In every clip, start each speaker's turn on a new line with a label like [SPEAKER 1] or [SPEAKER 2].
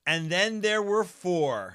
[SPEAKER 1] And then there were four.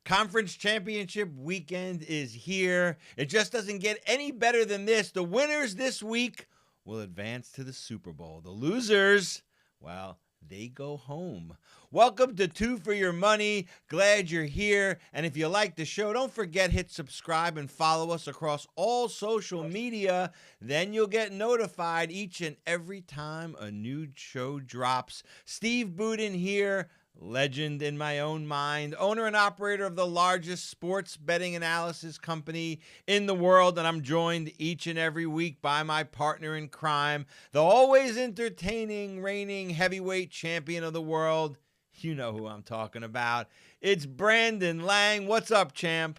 [SPEAKER 1] Conference championship weekend is here. It just doesn't get any better than this. The winners this week will advance to the Super Bowl. The losers, well, they go home. Welcome to Two for Your Money. Glad you're here. And if you like the show, don't forget, hit subscribe and follow us across all social media. Then you'll get notified each and every time a new show drops. Steve Budin here. Legend in my own mind, owner and operator of the largest sports betting analysis company in the world, and I'm joined each and every week by my partner in crime, the always entertaining, reigning heavyweight champion of the world. You know who I'm talking about. It's Brandon Lang. What's up, champ?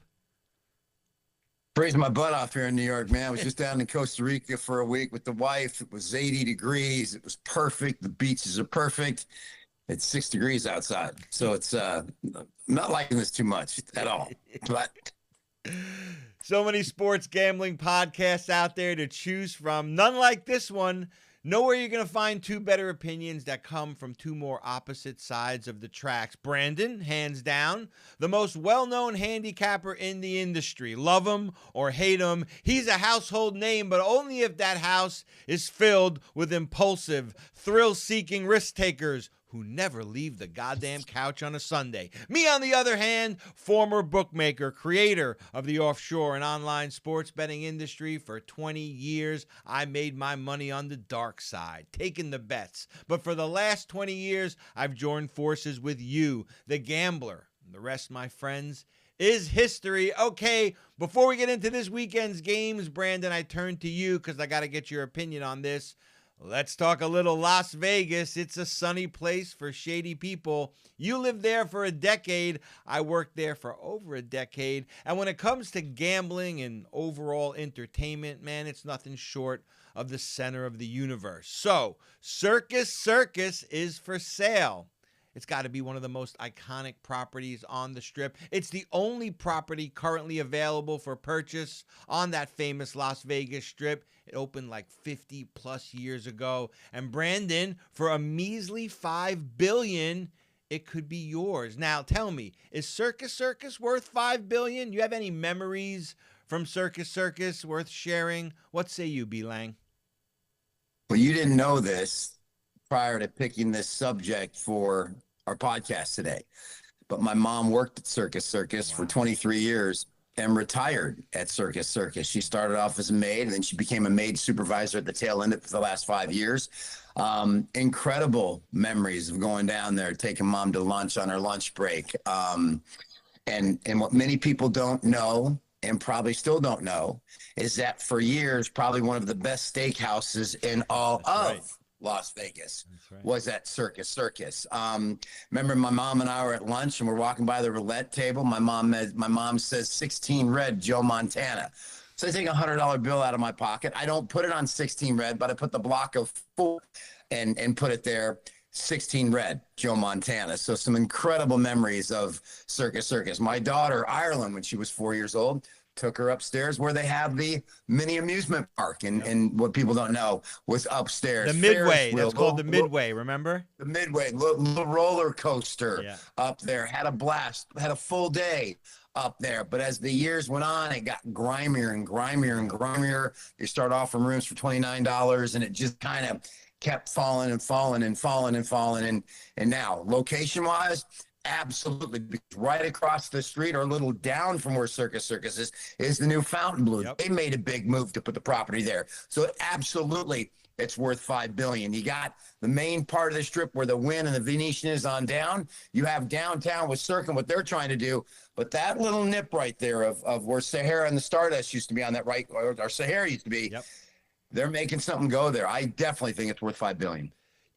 [SPEAKER 2] Freezing my butt off here in New York, man. I was just down in Costa Rica for a week with the wife. It was 80 degrees. It was perfect. The beaches are perfect. It's 6 degrees outside, so it's not liking this too much at all. But
[SPEAKER 1] so many sports gambling podcasts out there to choose from. None like this one. Nowhere you're going to find two better opinions that come from two more opposite sides of the tracks. Brandon, hands down, the most well-known handicapper in the industry. Love him or hate him, he's a household name, but only if that house is filled with impulsive, thrill-seeking risk takers who never leave the goddamn couch on a Sunday. Me, on the other hand, former bookmaker, creator of the offshore and online sports betting industry for 20 years. I made my money on the dark side, taking the bets. But for the last 20 years, I've joined forces with you, the gambler. The rest, my friends, is history. Okay, before we get into this weekend's games, Brandon, I turn to you because I got to get your opinion on this. Let's talk a little Las Vegas. It's a sunny place for shady people. You lived there for a decade. I worked there for over a decade. And when it comes to gambling and overall entertainment, man, it's nothing short of the center of the universe. So, Circus Circus is for sale. It's got to be one of the most iconic properties on the Strip. It's the only property currently available for purchase on that famous Las Vegas Strip. It opened like 50 plus years ago. And Brandon, for a measly $5 billion, it could be yours. Now, tell me, is Circus Circus worth $5 billion? You have any memories from Circus Circus worth sharing? What say you, B. Lang?
[SPEAKER 2] well, you didn't know this prior to picking this subject for our podcast today, but my mom worked at Circus Circus for 23 years and retired at Circus Circus. She started off as a maid, and then she became a maid supervisor at the tail end of the last 5 years. Incredible memories of going down there, taking mom to lunch on her lunch break. And what many people don't know, and probably still don't know, is that for years, probably one of the best steakhouses in all of Las Vegas was at Circus Circus. Remember, my mom and I were at lunch and we're walking by the roulette table. My mom says 16 red, Joe Montana. So I take $100 bill out of my pocket. I don't put it on 16 red, but I put the block of 4 and put it there. 16 red, Joe Montana. So some incredible memories of Circus Circus. My daughter, Ireland, when she was 4 years old, took her upstairs where they have the mini amusement park. And what people don't know was upstairs.
[SPEAKER 1] The Midway. That's called the Midway, remember?
[SPEAKER 2] The Midway, little roller coaster up there. Had a blast. Had a full day up there. But as the years went on, it got grimier and grimier and grimier. You start off from rooms for $29, and it just kind of kept falling and falling and falling and falling. And now, location-wise, absolutely, because right across the street or a little down from where Circus Circus is the new Fontainebleau. They made a big move to put the property there. So absolutely, it's worth $5 billion. You got the main part of the Strip where the Wynn and the Venetian is on down. You have downtown with Cirque and what they're trying to do. But that little nip right there of where Sahara and the Stardust used to be on that right, or Sahara used to be, they're making something go there. I definitely think it's worth $5 billion.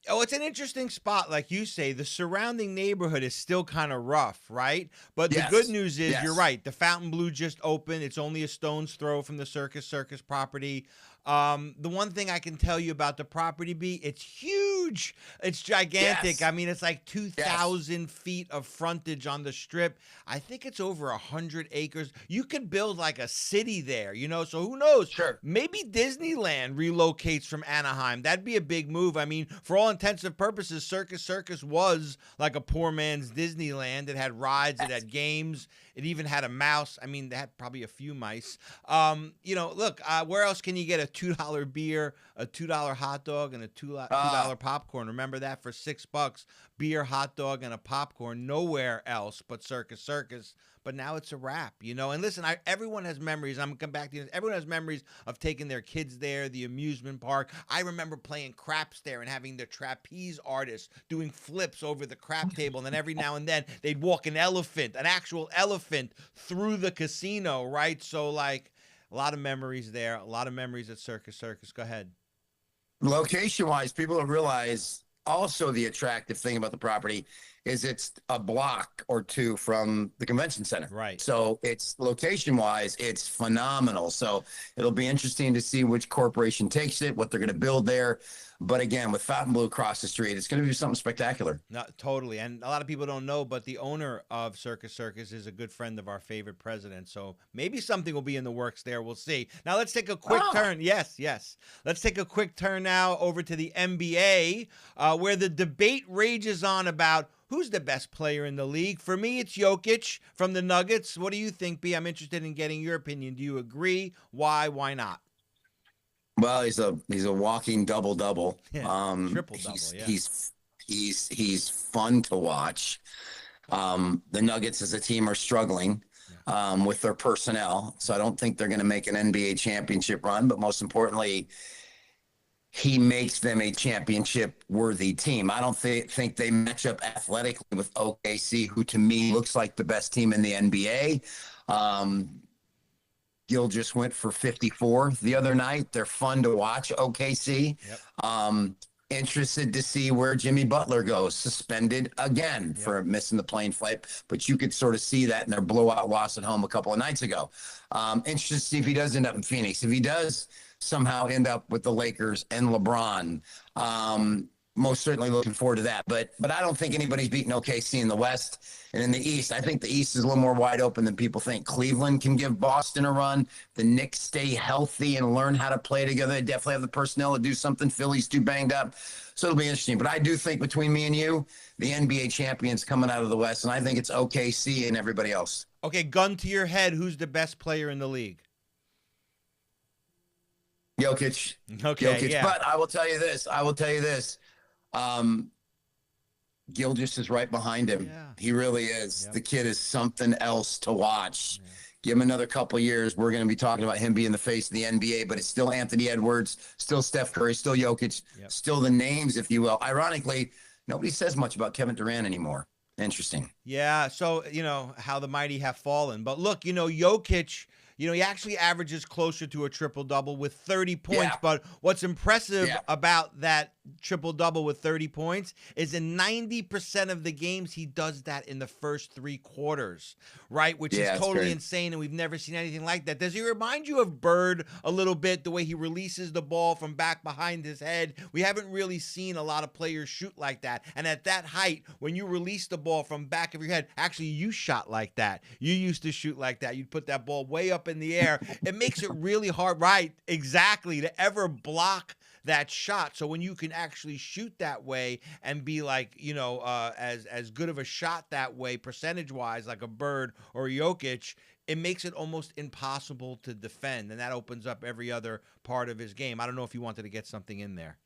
[SPEAKER 1] Oh, it's an interesting spot. Like you say, the surrounding neighborhood is still kind of rough, right? But the good news is, you're right. The Fontainebleau just opened. It's only a stone's throw from the Circus Circus property. The one thing I can tell you about the property, B, it's huge. It's gigantic.
[SPEAKER 2] Yes.
[SPEAKER 1] I mean, it's like 2,000 feet of frontage on the strip. I think it's over 100 acres. You could build like a city there, you know? So who knows?
[SPEAKER 2] Sure.
[SPEAKER 1] Maybe Disneyland relocates from Anaheim. That'd be a big move. I mean, for all intents and purposes, Circus Circus was like a poor man's Disneyland. It had rides, it had games, it even had a mouse. I mean, they had probably a few mice. You know, look, where else can you get a $2 beer, a $2 hot dog, and a $2 popcorn? Remember that? For $6, beer, hot dog, and a popcorn. Nowhere else but Circus Circus. But now it's a wrap, you know. And listen, everyone has memories. I'm gonna come back to you. Everyone has memories of taking their kids there, the amusement park. I remember playing craps there and having the trapeze artists doing flips over the crap table, and then every now and then they'd walk an actual elephant, through the casino, right? So like, a lot of memories there. A lot of memories at Circus Circus. Go ahead.
[SPEAKER 2] Location-wise, people don't realize also the attractive thing about the property is it's a block or two from the convention center.
[SPEAKER 1] Right.
[SPEAKER 2] So it's location-wise, it's phenomenal. So it'll be interesting to see which corporation takes it, what they're going to build there. But again, with Fontainebleau across the street, it's going to be something spectacular.
[SPEAKER 1] No, totally. And a lot of people don't know, but the owner of Circus Circus is a good friend of our favorite president. So maybe something will be in the works there. We'll see. Now let's take a quick turn. Yes. Let's take a quick turn now over to the NBA, where the debate rages on about who's the best player in the league. For me, it's Jokic from the Nuggets. What do you think, B? I'm interested in getting your opinion. Do you agree? Why? Why not?
[SPEAKER 2] Well, he's a walking double-double.
[SPEAKER 1] Yeah, triple-double,
[SPEAKER 2] He's fun to watch. The Nuggets as a team are struggling with their personnel, so I don't think they're going to make an NBA championship run. But most importantly, he makes them a championship-worthy team. I don't think they match up athletically with OKC, who to me looks like the best team in the NBA. Gil just went for 54 the other night. They're fun to watch, OKC. Yep. Interested to see where Jimmy Butler goes, suspended again for missing the plane flight. But you could sort of see that in their blowout loss at home a couple of nights ago. Interested to see if he does end up in Phoenix. If he does somehow end up with the Lakers and LeBron, most certainly looking forward to that. But I don't think anybody's beaten OKC in the West. And in the East, I think the East is a little more wide open than people think. Cleveland can give Boston a run. The Knicks stay healthy and learn how to play together. They definitely have the personnel to do something. Philly's too banged up. So it'll be interesting. But I do think between me and you, the NBA champions coming out of the West, and I think it's OKC and everybody else.
[SPEAKER 1] Okay, gun to your head, who's the best player in the league?
[SPEAKER 2] Jokic.
[SPEAKER 1] Okay,
[SPEAKER 2] Jokic.
[SPEAKER 1] yeah.
[SPEAKER 2] But I will tell you this. Gilgeous is right behind him.
[SPEAKER 1] Yeah.
[SPEAKER 2] He really is.
[SPEAKER 1] Yep.
[SPEAKER 2] The kid is something else to watch. Yeah. Give him another couple of years. We're going to be talking about him being the face of the NBA, but it's still Anthony Edwards, still Steph Curry, still Jokic, still the names, if you will. Ironically, nobody says much about Kevin Durant anymore. Interesting.
[SPEAKER 1] Yeah, so, you know, how the mighty have fallen. But look, you know, Jokic, you know, he actually averages closer to a triple-double with 30 points. Yeah. But what's impressive about that triple-double with 30 points is in 90% of the games, he does that in the first 3 quarters, right? Which is totally insane, and we've never seen anything like that. Does he remind you of Bird a little bit, the way he releases the ball from back behind his head? We haven't really seen a lot of players shoot like that. And at that height, when you release the ball from back of your head, actually, you shot like that. You used to shoot like that. You'd put that ball way up in the air. It makes it really hard, right? Exactly, to ever block that shot. So when you can actually shoot that way and be like, you know, as good of a shot that way, percentage-wise, like a Bird or a Jokic, it makes it almost impossible to defend, and that opens up every other part of his game. I don't know if you wanted to get something in there.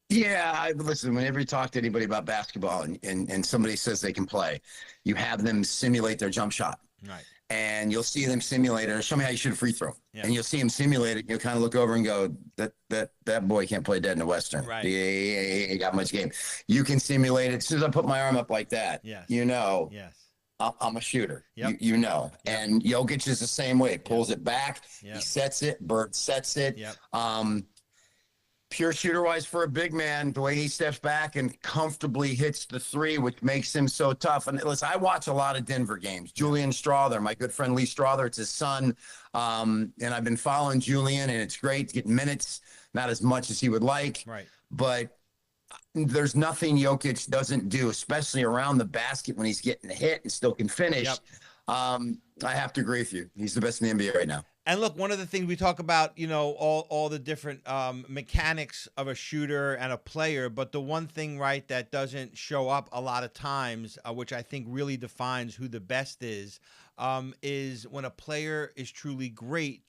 [SPEAKER 2] Yeah, listen, whenever you talk to anybody about basketball and somebody says they can play, you have them simulate their jump shot.
[SPEAKER 1] Right.
[SPEAKER 2] And you'll see them simulate it. Show me how you shoot a free throw. Yeah. And you'll see him simulate it. You'll kind of look over and go, that boy can't play dead in the Western.
[SPEAKER 1] Right.
[SPEAKER 2] He got much game. You can simulate it. As soon as I put my arm up like that, you know, I'm a shooter. Yep. You know. Yep. And Jokic is the same way. Pulls it back. Yep. He sets it. Bird sets it. Yep. pure shooter wise for a big man, the way he steps back and comfortably hits the three, which makes him so tough. And listen, I watch a lot of Denver games. Julian Strawther, my good friend Lee Strawther, it's his son. And I've been following Julian, and it's great to get minutes, not as much as he would like.
[SPEAKER 1] Right.
[SPEAKER 2] But there's nothing Jokic doesn't do, especially around the basket when he's getting hit and still can finish.
[SPEAKER 1] Yep.
[SPEAKER 2] I have to agree with you. He's the best in the NBA right now.
[SPEAKER 1] And look, one of the things we talk about, you know, all the different mechanics of a shooter and a player, but the one thing, right, that doesn't show up a lot of times, which I think really defines who the best is when a player is truly great,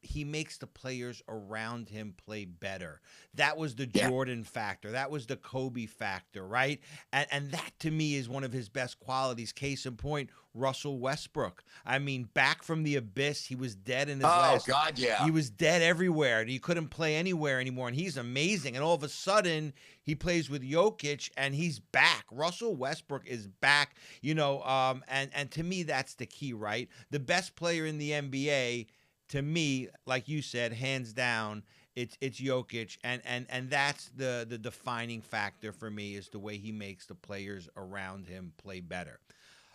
[SPEAKER 1] he makes the players around him play better. That was the Jordan factor. That was the Kobe factor, right? And that, to me, is one of his best qualities. Case in point, Russell Westbrook. I mean, back from the abyss, he was dead in his last.
[SPEAKER 2] Oh, God, yeah.
[SPEAKER 1] He was dead everywhere, and he couldn't play anywhere anymore, and he's amazing. And all of a sudden, he plays with Jokic, and he's back. Russell Westbrook is back, you know, and to me, that's the key, right? The best player in the NBA, to me, like you said, hands down, it's Jokic, and that's the defining factor for me, is the way he makes the players around him play better.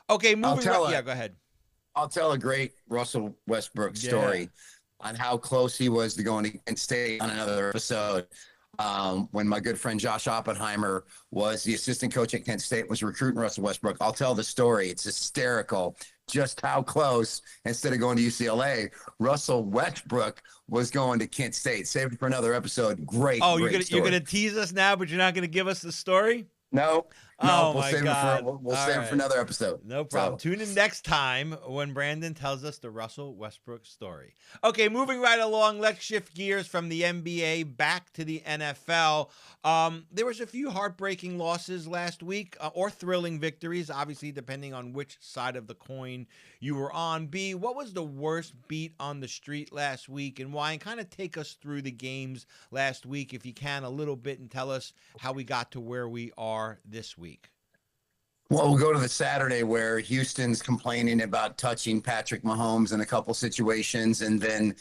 [SPEAKER 1] Okay, moving on. Yeah, go ahead.
[SPEAKER 2] I'll tell a great Russell Westbrook story on how close he was to going to Kent State on another episode. When my good friend Josh Oppenheimer was the assistant coach at Kent State, was recruiting Russell Westbrook. I'll tell the story. It's hysterical just how close, instead of going to UCLA, Russell Westbrook was going to Kent State. Save it for another episode. Great.
[SPEAKER 1] Oh,
[SPEAKER 2] great
[SPEAKER 1] you're gonna tease us now, but you're not gonna give us the story?
[SPEAKER 2] No.
[SPEAKER 1] Oh,
[SPEAKER 2] we'll
[SPEAKER 1] my
[SPEAKER 2] save
[SPEAKER 1] God.
[SPEAKER 2] it for we'll save it for another episode.
[SPEAKER 1] No problem. Tune in next time when Brandon tells us the Russell Westbrook story. Okay, moving right along, let's shift gears from the NBA back to the NFL. There was a few heartbreaking losses last week, or thrilling victories, obviously depending on which side of the coin you were on. B, what was the worst beat on the street last week, and why? And kind of take us through the games last week, if you can, a little bit, and tell us how we got to where we are this week.
[SPEAKER 2] Well, we'll go to the Saturday where Houston's complaining about touching Patrick Mahomes in a couple situations. And then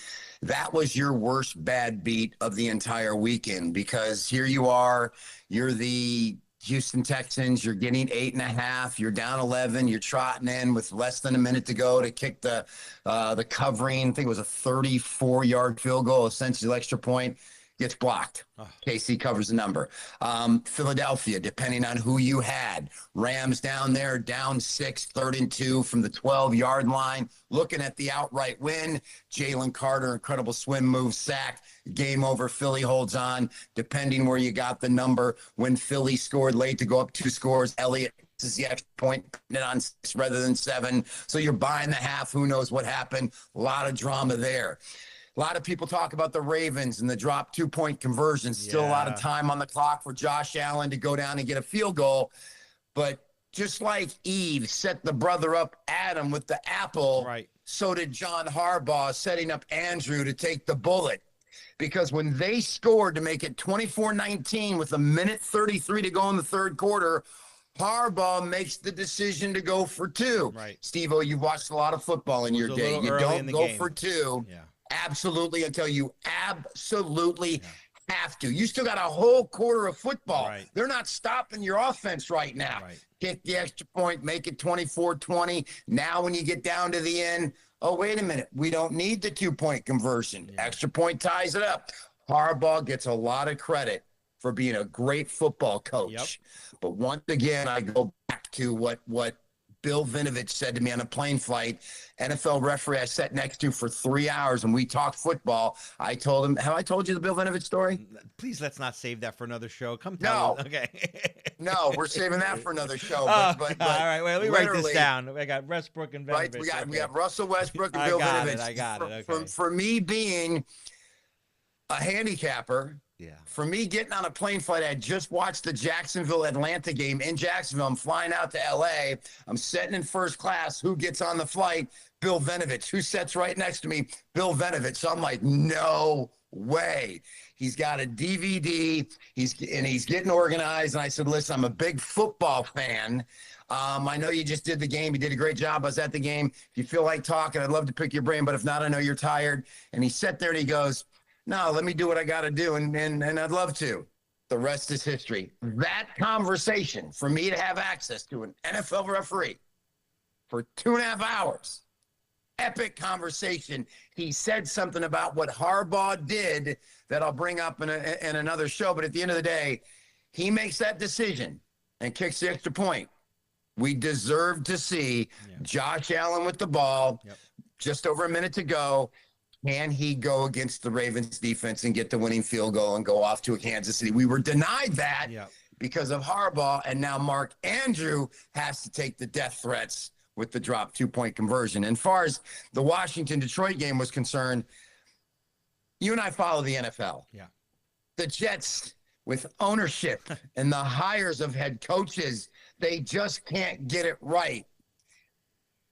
[SPEAKER 2] that was your worst bad beat of the entire weekend, because here you are, you're the Houston Texans, you're getting 8.5, you're down 11, you're trotting in with less than a minute to go to kick the covering. I think it was a 34-yard field goal, essentially extra point. Gets blocked. KC covers the number. Philadelphia, depending on who you had. Rams down there, down 6, 3rd and 2 from the 12-yard line. Looking at the outright win. Jalen Carter, incredible swim move, sack. Game over. Philly holds on. Depending where you got the number. When Philly scored late to go up 2 scores, Elliott is the extra point, putting it on 6 rather than 7. So you're buying the half. Who knows what happened? A lot of drama there. A lot of people talk about the Ravens and the drop 2-point conversions. Still a lot of time on the clock for Josh Allen to go down and get a field goal. But just like Eve set the brother up, Adam, with the apple,
[SPEAKER 1] right,
[SPEAKER 2] so did John Harbaugh setting up Andrew to take the bullet. Because when they scored to make it 24-19 with 1:33 to go in the third quarter, Harbaugh makes the decision to go for 2.
[SPEAKER 1] Right.
[SPEAKER 2] Steve-O, you've watched a lot of football in your day. You don't go for 2.
[SPEAKER 1] Yeah.
[SPEAKER 2] Absolutely, until you absolutely have to. You still got a whole quarter of football.
[SPEAKER 1] Right.
[SPEAKER 2] They're not stopping your offense right now.
[SPEAKER 1] Right.
[SPEAKER 2] Kick the extra point, make it 24-20. Now when you get down to the end, oh, wait a minute. We don't need the 2-point conversion.
[SPEAKER 1] Yeah.
[SPEAKER 2] Extra point ties it up. Harbaugh gets a lot of credit for being a great football coach.
[SPEAKER 1] Yep.
[SPEAKER 2] But once again, I go back to what Bill Vinovich said to me on a plane flight. NFL referee I sat next to for 3 hours and we talked football. I told him, have I told you the Bill Vinovich story?
[SPEAKER 1] Please, let's not save that for another show. Come tell us. Okay.
[SPEAKER 2] No, we're saving that for another show. But
[SPEAKER 1] all right, wait, let me write this down. I got Westbrook and Vinovich.
[SPEAKER 2] Right, we got Russell Westbrook and Bill Vinovich.
[SPEAKER 1] I got it. Okay.
[SPEAKER 2] For me being a handicapper, for me getting on a plane flight, I had just watched the Jacksonville-Atlanta game in Jacksonville. I'm flying out to L.A. I'm sitting in first class. Who gets on the flight? Bill Vinovich. Who sits right next to me? Bill Vinovich. So I'm like, no way. He's got a DVD. He's getting organized. And I said, listen, I'm a big football fan. I know you just did the game. You did a great job. I was at the game. If you feel like talking, I'd love to pick your brain. But if not, I know you're tired. And he sat there and he goes, No, let me do what I got to do, and I'd love to. The rest is history. That conversation, for me to have access to an NFL referee for 2.5 hours, epic conversation. He said something about what Harbaugh did that I'll bring up in another show. But at the end of the day, he makes that decision and kicks the extra point. We deserve to see Josh Allen with the ball. Just over a minute to go. Can he go against the Ravens defense and get the winning field goal and go off to a Kansas City? We were denied that because of Harbaugh, and now Mark Andrew has to take the death threats with the drop 2-point conversion. And as far as the Washington-Detroit game was concerned, you and I follow the NFL. The Jets, with ownership and the hires of head coaches, they just can't get it right.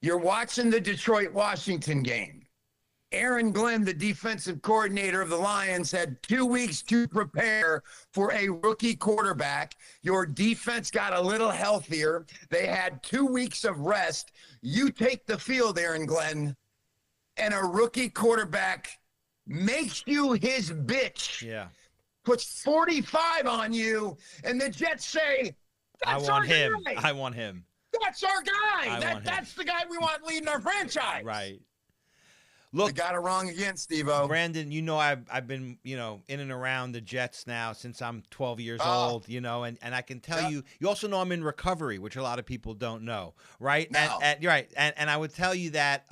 [SPEAKER 2] You're watching the Detroit-Washington game. Aaron Glenn, the defensive coordinator of the Lions, had 2 weeks to prepare for a rookie quarterback. Your defense got a little healthier. They had 2 weeks of rest. You take the field, Aaron Glenn, and a rookie quarterback makes you his bitch. Puts 45 on you, and the Jets say, that's our guy.
[SPEAKER 1] I want him.
[SPEAKER 2] That's our guy. That's the guy we want leading our franchise.
[SPEAKER 1] Right. Look,
[SPEAKER 2] I got it wrong again, Steve-O.
[SPEAKER 1] Brandon, you know I've been, in and around the Jets now since I'm 12 years old, and I can tell you also know I'm in recovery, which a lot of people don't know, right?
[SPEAKER 2] No.
[SPEAKER 1] And you're right. And I would tell you that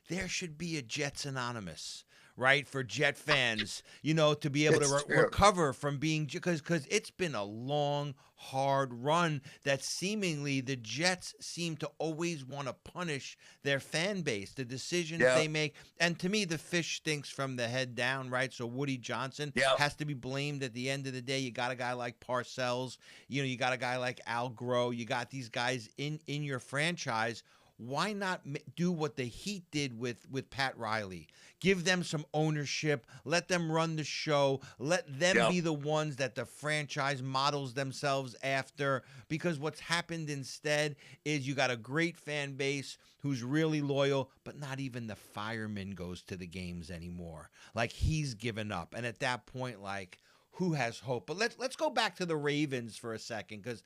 [SPEAKER 1] there should be a Jets Anonymous, right, for Jet fans, to be able to recover from being, because it's been a long, hard run that seemingly the Jets seem to always want to punish their fan base, the decisions they make. And to me, the fish stinks from the head down, right? So Woody Johnson has to be blamed at the end of the day. You got a guy like Parcells, you got a guy like Al Groh, you got these guys in your franchise. Why not do what the Heat did with Pat Riley? Give them some ownership. Let them run the show. Let them be the ones that the franchise models themselves after. Because what's happened instead is you got a great fan base who's really loyal, but not even the fireman goes to the games anymore. Like, he's given up. And at that point, like, who has hope? But let's go back to the Ravens for a second, because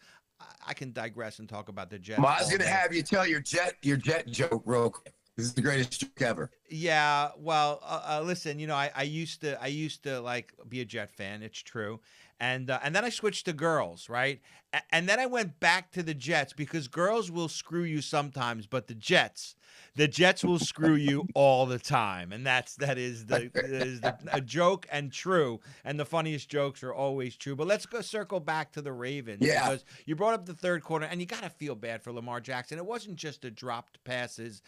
[SPEAKER 1] I can digress and talk about the Jets.
[SPEAKER 2] Well, I was going to have you tell your jet joke real quick. This is the greatest joke ever.
[SPEAKER 1] Yeah. Well, listen, I used to like be a Jet fan. It's true. And then I switched to girls, right? And then I went back to the Jets, because girls will screw you sometimes, but the Jets will screw you all the time. And that is a joke and true. And the funniest jokes are always true. But let's go circle back to the Ravens, because you brought up the third quarter, and you got to feel bad for Lamar Jackson. It wasn't just the dropped passes,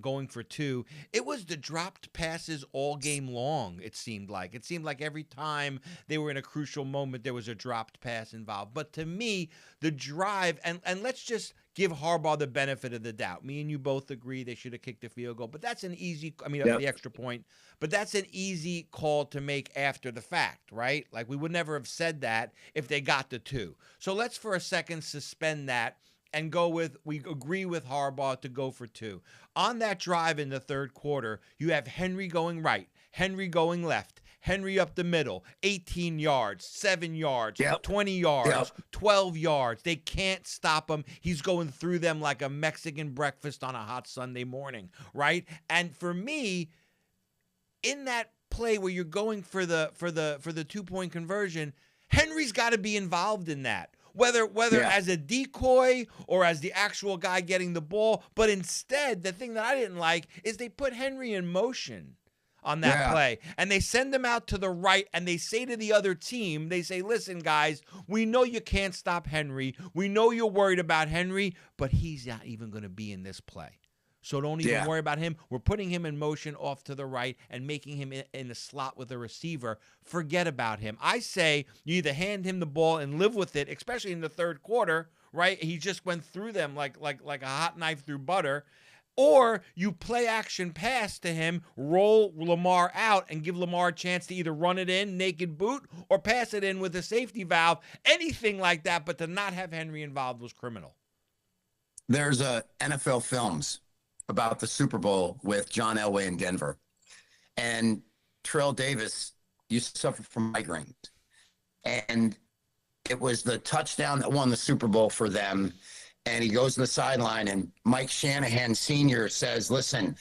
[SPEAKER 1] going for two. It was the dropped passes all game long. It seemed like every time they were in a crucial moment, there was a dropped pass involved. But to me, the drive, and let's just give Harbaugh the benefit of the doubt. Me and you both agree they should have kicked the field goal, but that's an easy, the extra point, but that's an easy call to make after the fact, right? Like, we would never have said that if they got the two. So let's for a second suspend that and go with, we agree with Harbaugh to go for two. On that drive in the third quarter, you have Henry going right, Henry going left, Henry up the middle, 18 yards, 7 yards, 20 yards, 12 yards. They can't stop him. He's going through them like a Mexican breakfast on a hot Sunday morning, right? And for me, in that play where you're going for the 2-point conversion, Henry's got to be involved in that. Whether as a decoy or as the actual guy getting the ball. But instead, the thing that I didn't like is they put Henry in motion on that play, and they send him out to the right, and they say to the other team, they say, listen, guys, we know you can't stop Henry. We know you're worried about Henry, but he's not even going to be in this play. So don't even worry about him. We're putting him in motion off to the right and making him in the slot with a receiver. Forget about him. I say you either hand him the ball and live with it, especially in the third quarter, right? He just went through them like a hot knife through butter. Or you play action pass to him, roll Lamar out, and give Lamar a chance to either run it in, naked boot, or pass it in with a safety valve. Anything like that, but to not have Henry involved was criminal.
[SPEAKER 2] There's a NFL Films about the Super Bowl with John Elway in Denver. And Terrell Davis used to suffer from migraines. And it was the touchdown that won the Super Bowl for them. And he goes to the sideline, and Mike Shanahan Sr. says, listen,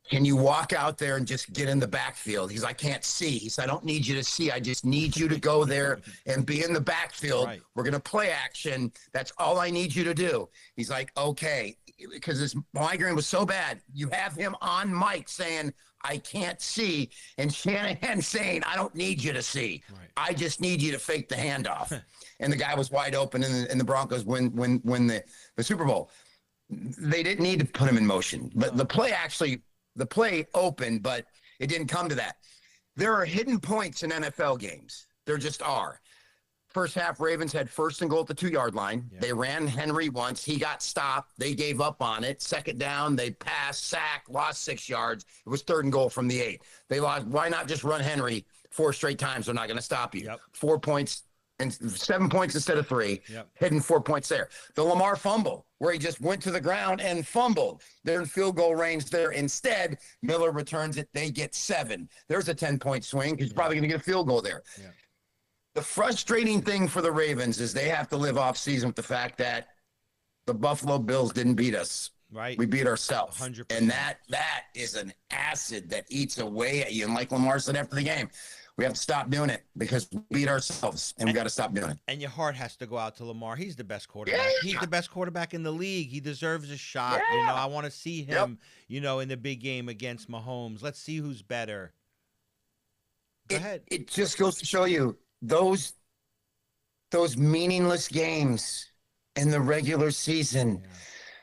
[SPEAKER 2] can you walk out there and just get in the backfield? He's like, I can't see. He said, I don't need you to see. I just need you to go there and be in the backfield. Right. We're going to play action. That's all I need you to do. He's like, okay, because his migraine was so bad. You have him on mic saying, I can't see. And Shanahan saying, I don't need you to see. Right. I just need you to fake the handoff. And the guy was wide open, and the Broncos win the Super Bowl. They didn't need to put him in motion. But the play opened, but it didn't come to that. There are hidden points in NFL games. There just are. First half, Ravens had 1st and goal at the 2-yard line. Yeah. They ran Henry once. He got stopped. They gave up on it. 2nd down, they passed, sacked, lost 6 yards. It was 3rd and goal from the 8. They lost. Why not just run Henry 4 straight times? They're not going to stop you. Yep. 4 points and 7 points instead of 3. Yep. Hidden 4 points there. The Lamar fumble, where he just went to the ground and fumbled. They're in field goal range there. Instead, Miller returns it. They get 7. There's a 10-point swing. He's probably going to get a field goal there. Yeah. The frustrating thing for the Ravens is they have to live off season with the fact that the Buffalo Bills didn't beat us. Right. We beat ourselves. 100%. And that is an acid that eats away at you. And like Lamar said after the game, we have to stop doing it because we beat ourselves, and we got to stop doing it.
[SPEAKER 1] And your heart has to go out to Lamar. He's the best quarterback. Yeah. He's the best quarterback in the league. He deserves a shot. Yeah. You know, I want to see him, you know, in the big game against Mahomes. Let's see who's better. Go ahead.
[SPEAKER 2] It just goes to show you those meaningless games in the regular season. Yeah.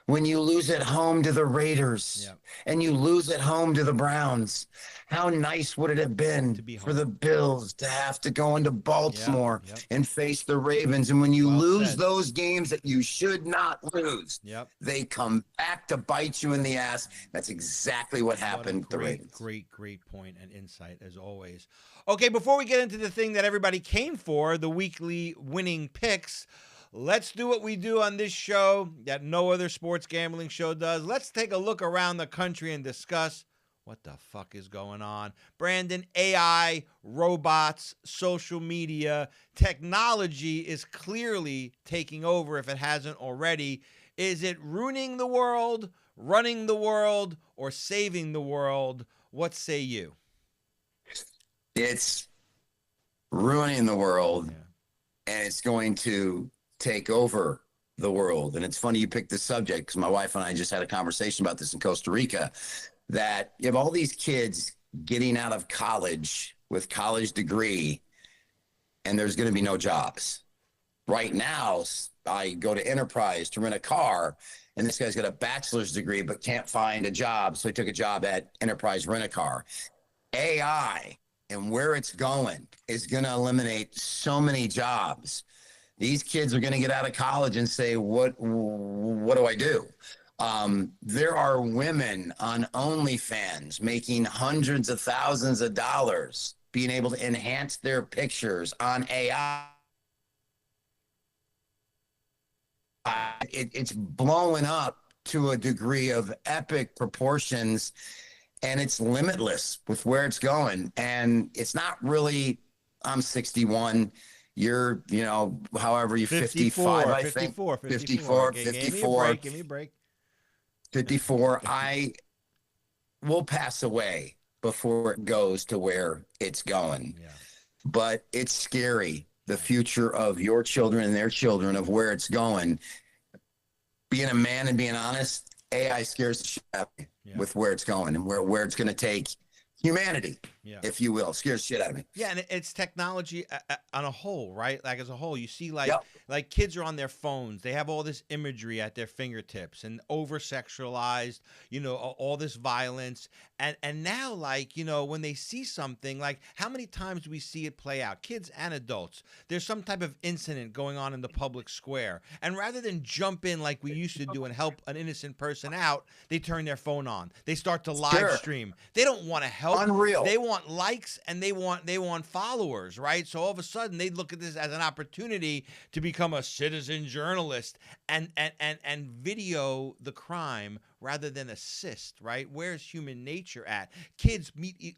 [SPEAKER 2] When you lose at home to the Raiders and you lose at home to the Browns, how nice would it have been for the Bills to have to go into Baltimore and face the Ravens? And when you lose those games that you should not lose, they come back to bite you in the ass. That's exactly what happened to the Ravens.
[SPEAKER 1] Great point and insight, as always. Okay, before we get into the thing that everybody came for, the weekly winning picks, let's do what we do on this show that no other sports gambling show does. Let's take a look around the country and discuss what the fuck is going on. Brandon, AI, robots, social media, technology is clearly taking over if it hasn't already. Is it ruining the world, running the world, or saving the world? What say you?
[SPEAKER 2] It's ruining the world, and it's going to take over the world. And it's funny you picked this subject because my wife and I just had a conversation about this in Costa Rica, that you have all these kids getting out of college with college degree, and there's going to be no jobs. Right now, I go to Enterprise to rent a car, and this guy's got a bachelor's degree but can't find a job, so he took a job at Enterprise Rent-A-Car. AI and where it's going is going to eliminate so many jobs. These kids are going to get out of college and say, what do I do? There are women on OnlyFans making hundreds of thousands of dollars being able to enhance their pictures on AI. It's blowing up to a degree of epic proportions, and it's limitless with where it's going. And it's not really, I'm 61. You're, however you 55, I think. 54.
[SPEAKER 1] Give me a break.
[SPEAKER 2] 54. I will pass away before it goes to where it's going. Yeah. But it's scary, the future of your children and their children, of where it's going. Being a man and being honest, AI scares the shit out of me with where it's going and where it's going to take humanity, if you will. Scares shit out of me.
[SPEAKER 1] Yeah, and it's technology on a whole, right? Like as a whole, you see like kids are on their phones. They have all this imagery at their fingertips and over-sexualized, all this violence. And now, like, when they see something, like how many times do we see it play out? Kids and adults. There's some type of incident going on in the public square. And rather than jump in like we used to do and help an innocent person out, they turn their phone on. They start to live stream. They don't want to help
[SPEAKER 2] Unreal.
[SPEAKER 1] They want likes and they want followers, right? So all of a sudden they look at this as an opportunity to become a citizen journalist and video the crime rather than assist, right? Where's human nature at? Kids meet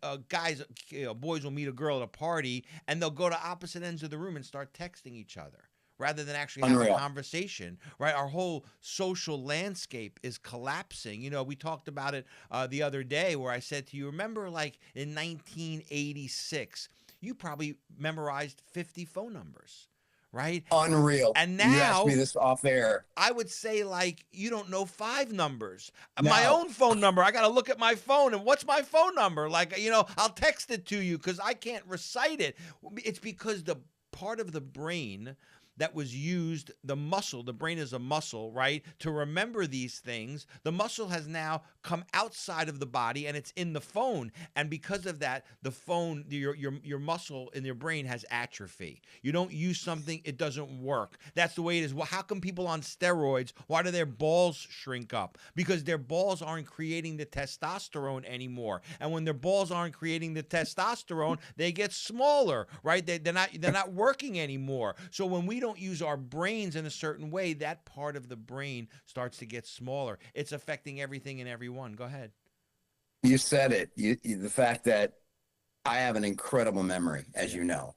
[SPEAKER 1] boys will meet a girl at a party and they'll go to opposite ends of the room and start texting each other, rather than actually have a conversation, right? Our whole social landscape is collapsing. You know, we talked about it the other day where I said to you, remember like in 1986, you probably memorized 50 phone numbers, right?
[SPEAKER 2] Unreal.
[SPEAKER 1] And now,
[SPEAKER 2] you asked me this off air.
[SPEAKER 1] I would say like you don't know 5 numbers.
[SPEAKER 2] No.
[SPEAKER 1] My own phone number, I got to look at my phone and what's my phone number? Like, you know, I'll text it to you because I can't recite it. It's because the part of the brain that was used, the brain is a muscle, right? To remember these things, the muscle has now come outside of the body and it's in the phone. And because of that, the phone, your muscle in your brain has atrophy. You don't use something, it doesn't work. That's the way it is. Well, how come people on steroids, why do their balls shrink up? Because their balls aren't creating the testosterone anymore. And when their balls aren't creating the testosterone, they get smaller, right? They're not working anymore. So when we don't use our brains in a certain way, that part of the brain starts to get smaller. It's affecting everything and everyone. Go ahead.
[SPEAKER 2] You said it. The fact that I have an incredible memory, as you know.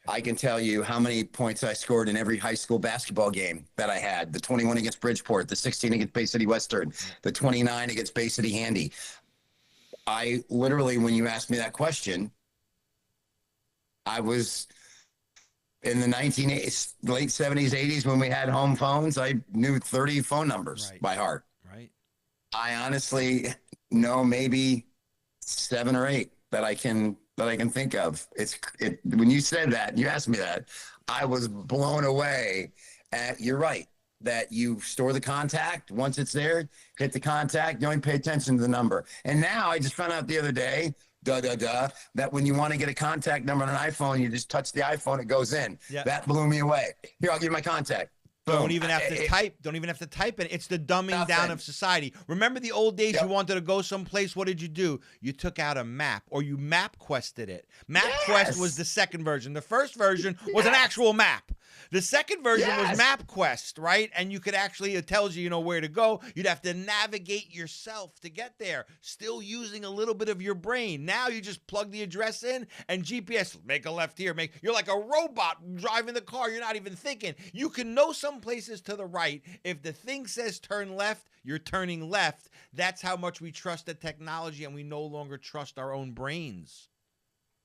[SPEAKER 2] I can tell you how many points I scored in every high school basketball game that I had. The 21 against Bridgeport, the 16 against Bay City Western, the 29 against Bay City Handy. I literally, when you asked me that question, I was in the late 70s, 80s, when we had home phones, I knew 30 phone numbers by heart.
[SPEAKER 1] Right.
[SPEAKER 2] I honestly know maybe 7 or 8 that I can think of. When you said that, you asked me that, I was blown away. You're right that you store the contact. Once it's there, hit the contact. You only pay attention to the number. And now I just found out the other day, that when you want to get a contact number on an iPhone, you just touch the iPhone, it goes in. Yep. That blew me away. Here, I'll give you my contact. Boom.
[SPEAKER 1] Don't even have to type. Don't even have to type it. It's the dumbing down of society. Remember the old days? Yep. You wanted to go someplace. What did you do? You took out a map, or you map quested it. MapQuest was the second version. The first version was an actual map. The second version was MapQuest, right? And you could actually, it tells you, where to go. You'd have to navigate yourself to get there, still using a little bit of your brain. Now you just plug the address in and GPS, make a left here. You're like a robot driving the car. You're not even thinking. You can know some places to the right. If the thing says turn left, you're turning left. That's how much we trust the technology, and we no longer trust our own brains.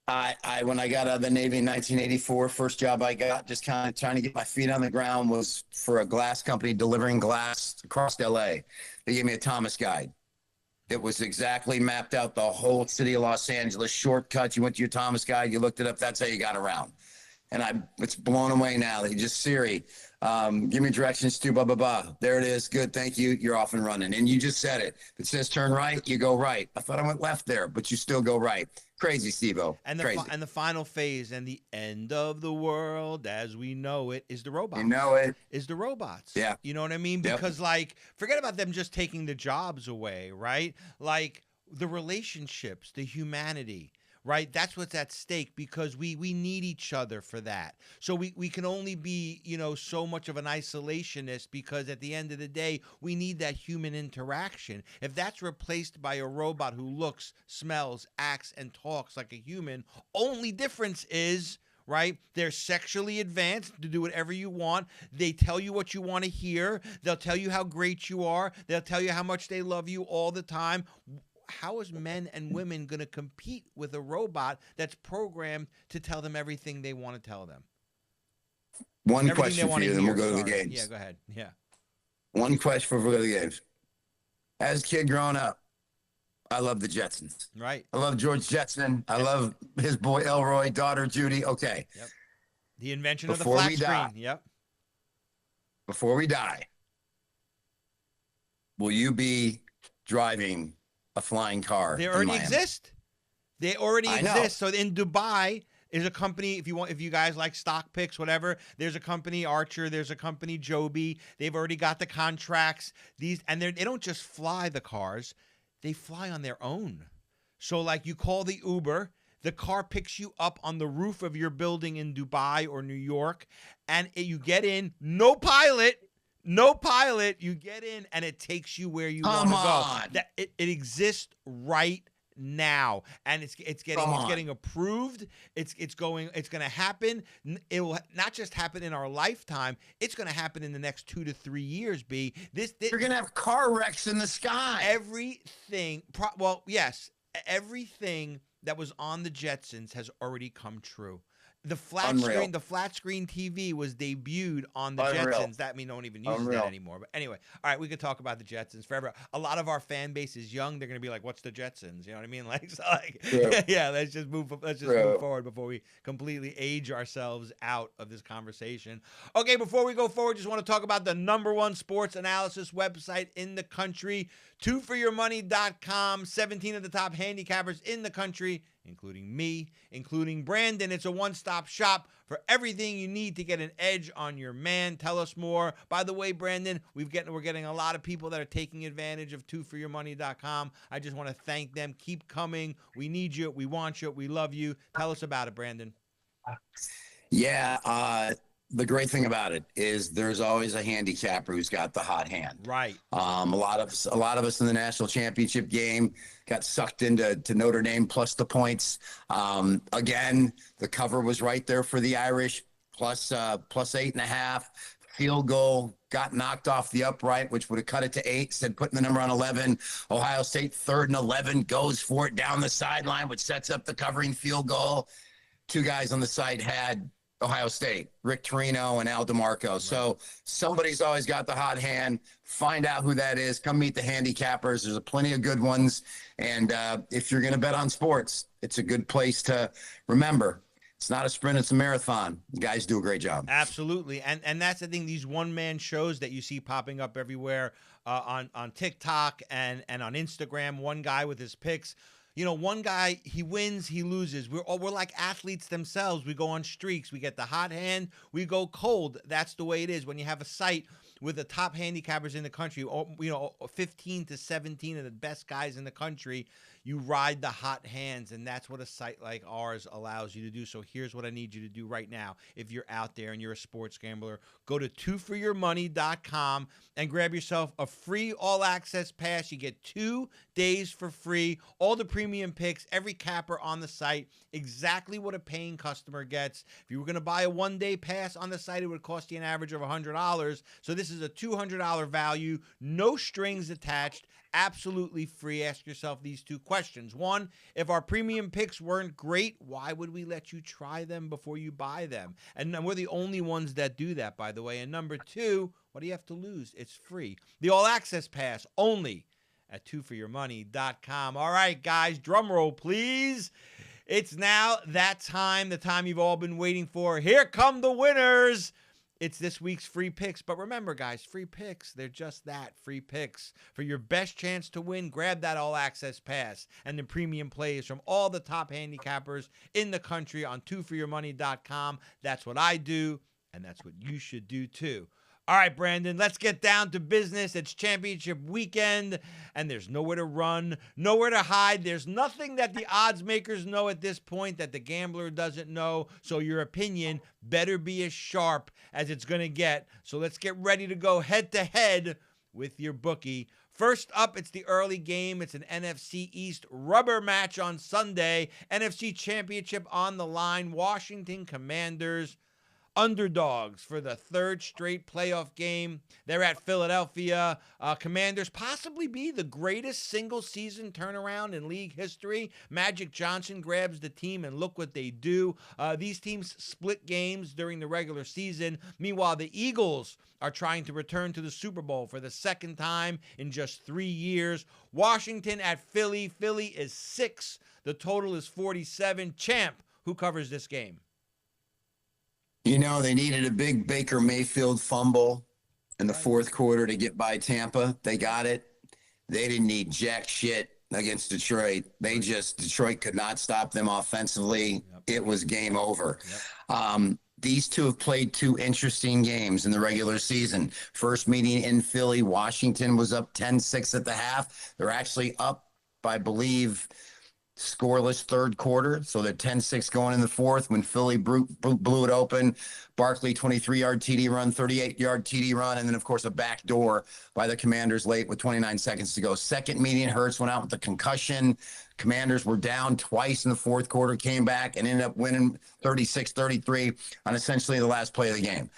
[SPEAKER 2] When I got out of the Navy in 1984, first job I got, just kind of trying to get my feet on the ground, was for a glass company delivering glass across LA. They gave me a Thomas guide. It was exactly mapped out the whole city of Los Angeles, shortcuts. You went to your Thomas guide, you looked it up, that's how you got around. And it's blown away now that you just Siri, give me directions to blah, blah, blah. There it is. Good. Thank you. You're off and running. And you just said it. If it says turn right, you go right. I thought I went left there, but you still go right. Crazy, Steve-O.
[SPEAKER 1] And the final phase and the end of the world as we know it is the robots.
[SPEAKER 2] You know it.
[SPEAKER 1] Is the robots.
[SPEAKER 2] Yeah.
[SPEAKER 1] You know what I mean? Because forget about them just taking the jobs away, right? Like the relationships, the humanity. Right? That's what's at stake, because we need each other for that. So we can only be, so much of an isolationist, because at the end of the day, we need that human interaction. If that's replaced by a robot who looks, smells, acts, and talks like a human, only difference is, right, they're sexually advanced to do whatever you want. They tell you what you want to hear. They'll tell you how great you are. They'll tell you how much they love you all the time. How is men and women going to compete with a robot that's programmed to tell them everything they want to tell them?
[SPEAKER 2] One question for you, then we'll go to the games.
[SPEAKER 1] Yeah, go ahead. Yeah.
[SPEAKER 2] One question before we go to the games. As a kid growing up, I love the Jetsons.
[SPEAKER 1] Right.
[SPEAKER 2] I love George Jetson. I love his boy Elroy, daughter Judy. Okay.
[SPEAKER 1] Yep. The invention of the flat screen. Yep.
[SPEAKER 2] Before we die, will you be driving a flying car?
[SPEAKER 1] They already exist. They already exist. So in Dubai is a company, if you guys like stock picks, whatever, there's a company, Archer, there's a company, Joby. They've already got the contracts. They don't just fly the cars, they fly on their own. So like you call the Uber, the car picks you up on the roof of your building in Dubai or New York, and you get in, no pilot. No pilot, you get in and it takes you where you want to go. That it exists right now, and it's getting approved. It's going to happen. It will not just happen in our lifetime. It's going to happen in the next 2 to 3 years.
[SPEAKER 2] You're going to have car wrecks in the sky.
[SPEAKER 1] Everything. Yes, everything that was on the Jetsons has already come true. The flat screen TV was debuted on the Jetsons. That mean no one even uses that anymore. But anyway, all right, we could talk about the Jetsons forever. A lot of our fan base is young. They're gonna be like, "What's the Jetsons?" You know what I mean? Yeah. Let's just move forward before we completely age ourselves out of this conversation. Okay, before we go forward, just want to talk about the #1 sports analysis website in the country, 2foryourmoney.com. 17 of the top handicappers in the country, including me, including Brandon. It's a one-stop shop for everything you need to get an edge on your man. Tell us more. By the way, Brandon, we're getting a lot of people that are taking advantage of 2foryourmoney.com. I just want to thank them. Keep coming. We need you. We want you. We love you. Tell us about it, Brandon.
[SPEAKER 2] Yeah, the great thing about it is there's always a handicapper who's got the hot hand.
[SPEAKER 1] Right.
[SPEAKER 2] A lot of us in the national championship game got sucked into Notre Dame plus the points. Again, the cover was right there for the Irish, plus 8.5. Field goal got knocked off the upright, which would have cut it to 8. Instead, putting the number on 11. Ohio State 3rd and 11 goes for it down the sideline, which sets up the covering field goal. Two guys on the side had Ohio State, Rick Torino and Al DeMarco. Right. So somebody's always got the hot hand. Find out who that is. Come meet the handicappers. There's plenty of good ones. And if you're going to bet on sports, it's a good place to remember. It's not a sprint, it's a marathon. You guys do a great job.
[SPEAKER 1] Absolutely. And that's the thing, these one-man shows that you see popping up everywhere on TikTok and on Instagram, one guy with his picks. You know, one guy, he wins, he loses. We're like athletes themselves. We go on streaks. We get the hot hand. We go cold. That's the way it is. When you have a site with the top handicappers in the country, 15 to 17 of the best guys in the country, you ride the hot hands, and that's what a site like ours allows you to do. So here's what I need you to do right now. If you're out there and you're a sports gambler, go to 2foryourmoney.com and grab yourself a free all-access pass. You get 2 days for free, all the premium picks, every capper on the site, exactly what a paying customer gets. If you were going to buy a one-day pass on the site, it would cost you an average of $100. So this is a $200 value, no strings attached, absolutely free. Ask yourself these 2 questions. 1, if our premium picks weren't great, why would we let you try them before you buy them? And we're the only ones that do that, by the way. And number 2, what do you have to lose? It's free. The all-access pass only at 2foryourmoney.com. All right, guys, drum roll, please. It's now that time, the time you've all been waiting for. Here come the winners. It's this week's free picks. But remember, guys, free picks, they're just that, free picks. For your best chance to win, grab that all-access pass and the premium plays from all the top handicappers in the country on 2foryourmoney.com. That's what I do, and that's what you should do too. All right, Brandon, let's get down to business. It's championship weekend, and there's nowhere to run, nowhere to hide. There's nothing that the odds makers know at this point that the gambler doesn't know, so your opinion better be as sharp as it's going to get. So let's get ready to go head-to-head with your bookie. First up, it's the early game. It's an NFC East rubber match on Sunday. NFC Championship on the line. Washington Commanders, underdogs for the 3rd straight playoff game. They're at Philadelphia. Commanders possibly be the greatest single-season turnaround in league history. Magic Johnson grabs the team, and look what they do. These teams split games during the regular season. Meanwhile, the Eagles are trying to return to the Super Bowl for the 2nd time in just 3 years. Washington at Philly. Philly is 6. The total is 47. Champ, who covers this game?
[SPEAKER 2] You know, they needed a big Baker Mayfield fumble in the 4th quarter to get by Tampa. They got it. They didn't need jack shit against Detroit. Detroit could not stop them offensively. Yep. It was game over. Yep. These two have played 2 interesting games in the regular season. First meeting in Philly, Washington was up 10-6 at the half. They're actually up, I believe, scoreless third quarter. So they're 10-6 going in the fourth when Philly blew it open. Barkley, 23-yard TD run, 38-yard TD run, and then, of course, a backdoor by the Commanders late with 29 seconds to go. Second meeting, Hurts went out with a concussion. Commanders were down twice in the fourth quarter, came back and ended up winning 36-33 on essentially the last play of the game.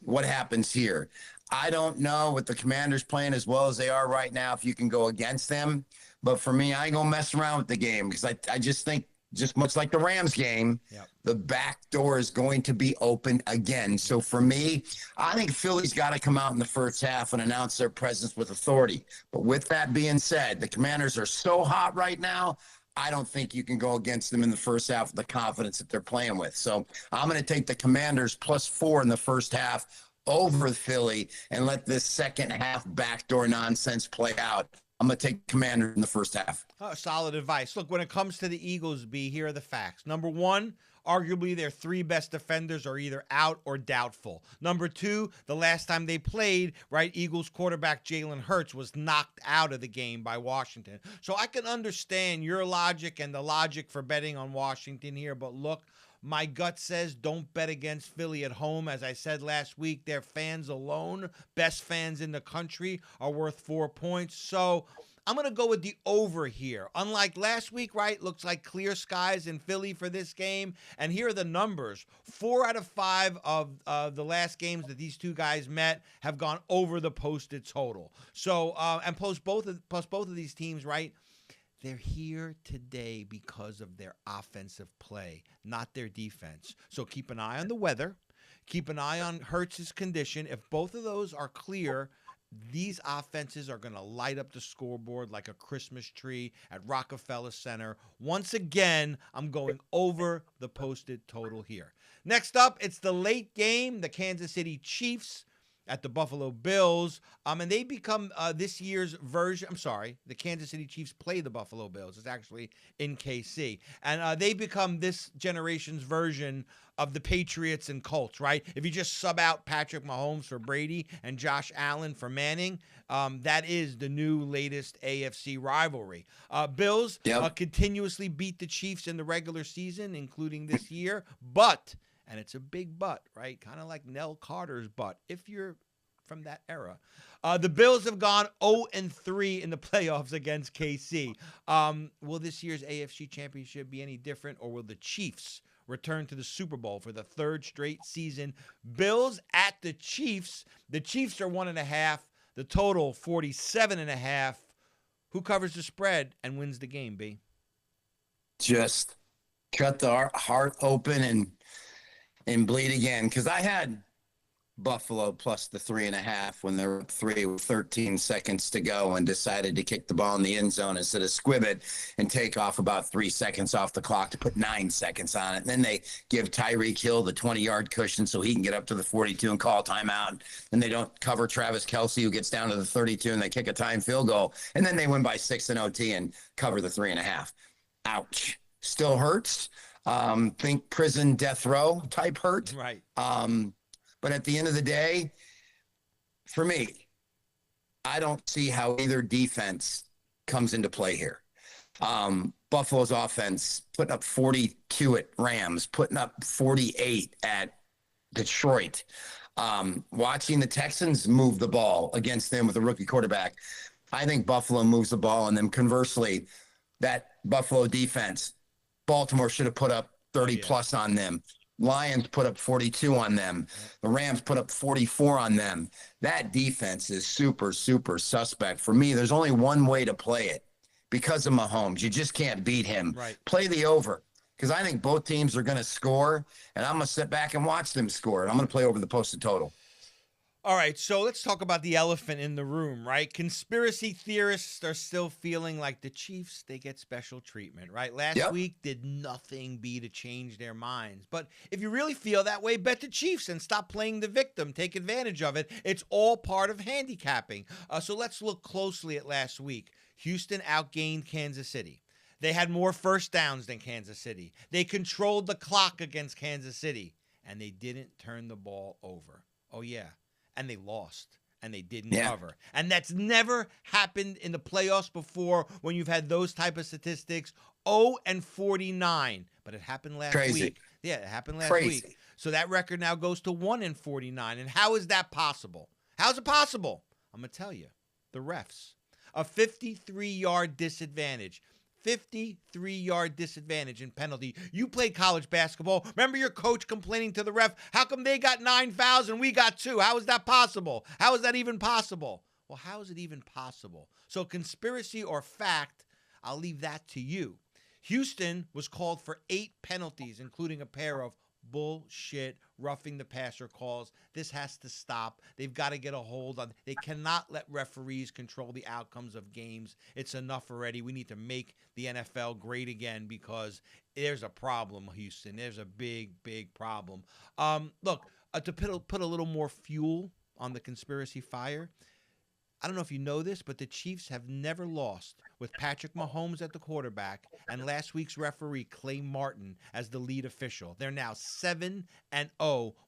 [SPEAKER 2] What happens here? I don't know, with the Commanders playing as well as they are right now, if you can go against them. But for me, I ain't going to mess around with the game because I just think, just much like the Rams game, the back door is going to be open again. So for me, I think Philly's got to come out in the first half and announce their presence with authority. But with that being said, the Commanders are so hot right now, I don't think you can go against them in the first half with the confidence that they're playing with. So I'm going to take the Commanders +4 in the first half over Philly and let this second half backdoor nonsense play out. I'm going to take Commanders in the first half.
[SPEAKER 1] Oh, solid advice. Look, when it comes to the Eagles, B, here are the facts. Number one, arguably their three best defenders are either out or doubtful. Number two, the last time they played, right, Eagles quarterback Jalen Hurts was knocked out of the game by Washington. So I can understand your logic and the logic for betting on Washington here, but look, my gut says don't bet against Philly at home. As I said last week, their fans alone, best fans in the country, are worth 4 points. So I'm going to go with the over here. Unlike last week, right, looks like clear skies in Philly for this game. And here are the numbers. 4 out of 5 of the last games that these two guys met have gone over the posted total. So, and plus both of these teams, right, they're here today because of their offensive play, not their defense. So keep an eye on the weather. Keep an eye on Hurts' condition. If both of those are clear, these offenses are going to light up the scoreboard like a Christmas tree at Rockefeller Center. Once again, I'm going over the posted total here. Next up, it's the late game, the Kansas City Chiefs at the Buffalo Bills, and they become this year's version. I'm sorry, the Kansas City Chiefs play the Buffalo Bills. It's actually in KC, and they become this generation's version of the Patriots and Colts, right? If you just sub out Patrick Mahomes for Brady and Josh Allen for Manning, that is the new latest AFC rivalry. Bills continuously beat the Chiefs in the regular season, including this year, but, and it's a big but, right? Kind of like Nell Carter's but, if you're from that era. The Bills have gone 0-3 in the playoffs against KC. Will this year's AFC Championship be any different, or will the Chiefs return to the Super Bowl for the third straight season? Bills at the Chiefs. The Chiefs are 1.5. The total 47.5. Who covers the spread and wins the game, B?
[SPEAKER 2] Just cut the heart open and bleed again, because I had Buffalo plus the 3.5 when they were up 3 with 13 seconds to go and decided to kick the ball in the end zone instead of squib it and take off about 3 seconds off the clock to put 9 seconds on it. And then they give Tyreek Hill the 20-yard cushion so he can get up to the 42 and call timeout. And they don't cover Travis Kelce, who gets down to the 32, and they kick a time field goal. And then they win by 6 in OT and cover the 3.5. Ouch. Still hurts. Think prison death row type hurt.
[SPEAKER 1] Right.
[SPEAKER 2] But at the end of the day, for me, I don't see how either defense comes into play here. Buffalo's offense putting up 42 at Rams, putting up 48 at Detroit. Watching the Texans move the ball against them with a rookie quarterback, I think Buffalo moves the ball, and then conversely, that Buffalo defense, Baltimore should have put up 30 plus on them. Lions put up 42 on them. The Rams put up 44 on them. That defense is super, super suspect. For me, there's only one way to play it because of Mahomes. You just can't beat him.
[SPEAKER 1] Right.
[SPEAKER 2] Play the over, because I think both teams are going to score, and I'm going to sit back and watch them score. And I'm going to play over the posted total.
[SPEAKER 1] All right, so let's talk about the elephant in the room, right? Conspiracy theorists are still feeling like the Chiefs, they get special treatment, right? Last week did nothing be to change their minds. But if you really feel that way, bet the Chiefs and stop playing the victim. Take advantage of it. It's all part of handicapping. So let's look closely at last week. Houston outgained Kansas City. They had more first downs than Kansas City. They controlled the clock against Kansas City, and they didn't turn the ball over. Oh, yeah. And they lost. and they didn't cover. And that's never happened in the playoffs before when you've had those type of statistics. 0-49, but it happened last week. Yeah, it happened last week. So that record now goes to 1-49. And how is that possible? How's it possible? I'm going to tell you. The refs. A 53-yard disadvantage. 53-yard disadvantage in penalty. You played college basketball. Remember your coach complaining to the ref, how come they got 9 fouls and we got 2? How is that possible? How is that even possible? Well, how is it even possible? So conspiracy or fact, I'll leave that to you. Houston was called for 8 penalties, including a pair of bullshit roughing the passer calls. This has to stop. They've got to get a hold on. They cannot let referees control the outcomes of games. It's enough already. We need to make the NFL great again because there's a problem, Houston. There's a big, big problem. Look, to put a little more fuel on the conspiracy fire, I don't know if you know this, but the Chiefs have never lost with Patrick Mahomes at the quarterback and last week's referee, Clay Martin, as the lead official. They're now 7-0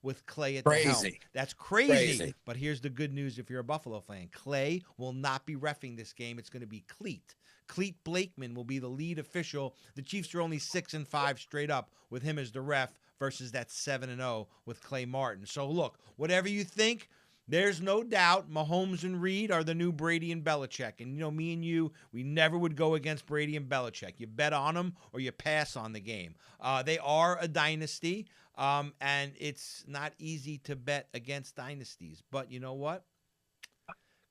[SPEAKER 1] with Clay at the helm. That's crazy. But here's the good news if you're a Buffalo fan. Clay will not be reffing this game. It's going to be Cleat. Cleat Blakeman will be the lead official. The Chiefs are only 6-5 straight up with him as the ref versus that 7-0 with Clay Martin. So look, whatever you think, there's no doubt Mahomes and Reed are the new Brady and Belichick. And, you know, me and you, we never would go against Brady and Belichick. You bet on them or you pass on the game. They are a dynasty, and it's not easy to bet against dynasties. But you know what?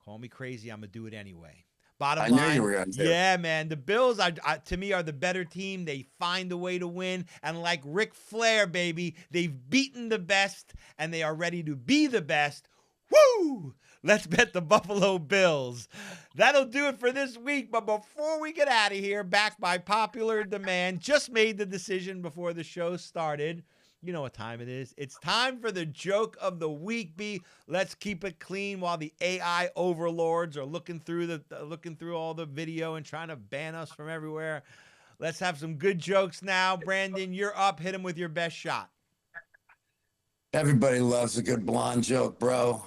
[SPEAKER 1] Call me crazy. I'm going to do it anyway. Bottom line, I knew you were going to. Yeah, man. The Bills, to me, are the better team. They find a way to win. And like Ric Flair, baby, they've beaten the best, and they are ready to be the best. Woo! Let's bet the Buffalo Bills. That'll do it for this week. But before we get out of here, back by popular demand, just made the decision before the show started. You know what time it is. It's time for the joke of the week, B. Let's keep it clean while the AI overlords are looking through all the video and trying to ban us from everywhere. Let's have some good jokes now. Brandon, you're up. Hit him with your best shot.
[SPEAKER 2] Everybody loves a good blonde joke, bro.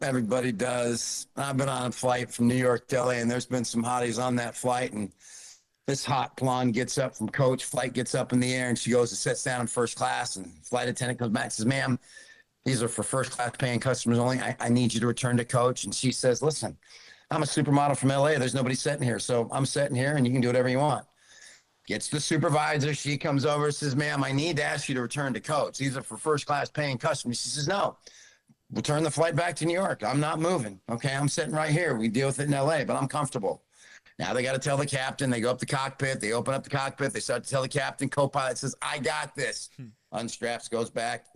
[SPEAKER 2] Everybody does. I've been on a flight from New York to LA, and there's been some hotties on that flight, and this hot blonde gets up from coach, flight gets up in the air, and she goes and sits down in first class, and flight attendant comes back and says, ma'am, these are for first class paying customers only. I need you to return to coach. And she says, listen, I'm a supermodel from LA. There's nobody sitting here, so I'm sitting here, and you can do whatever you want. Gets the supervisor. She comes over and says, ma'am, I need to ask you to return to coach. These are for first class paying customers. She says, no. Return the flight back to New York. I'm not moving. Okay, I'm sitting right here. We deal with it in LA, but I'm comfortable. Now they got to tell the captain. They go up the cockpit. They open up the cockpit. They start to tell the captain. Co-pilot says, I got this. Unstraps, goes back,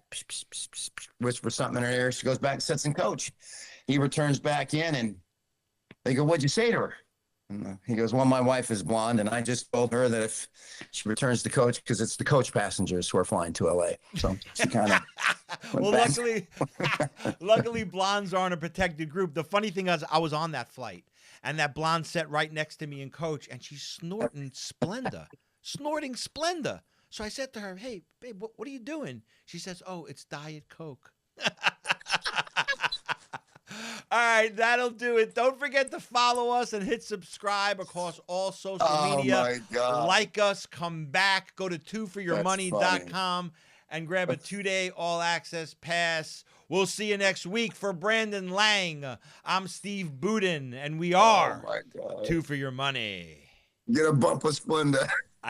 [SPEAKER 2] whispers something in her ear. She goes back and sits in coach. He returns back in, and they go, what'd you say to her? And he goes, well, my wife is blonde, and I just told her that if she returns to coach, because it's the coach passengers who are flying to LA. So she kind of
[SPEAKER 1] well, luckily, blondes aren't a protected group. The funny thing is, I was on that flight, and that blonde sat right next to me in coach, and she's snorting Splenda. So I said to her, hey, babe, what are you doing? She says, oh, it's Diet Coke. All right, that'll do it. Don't forget to follow us and hit subscribe across all social media.
[SPEAKER 2] My God.
[SPEAKER 1] Like us, come back, go to twoforyourmoney.com and grab a 2-day all-access pass. We'll see you next week. For Brandon Lang, I'm Steve Budin, and we are Two for Your Money.
[SPEAKER 2] Get a bump of Splenda.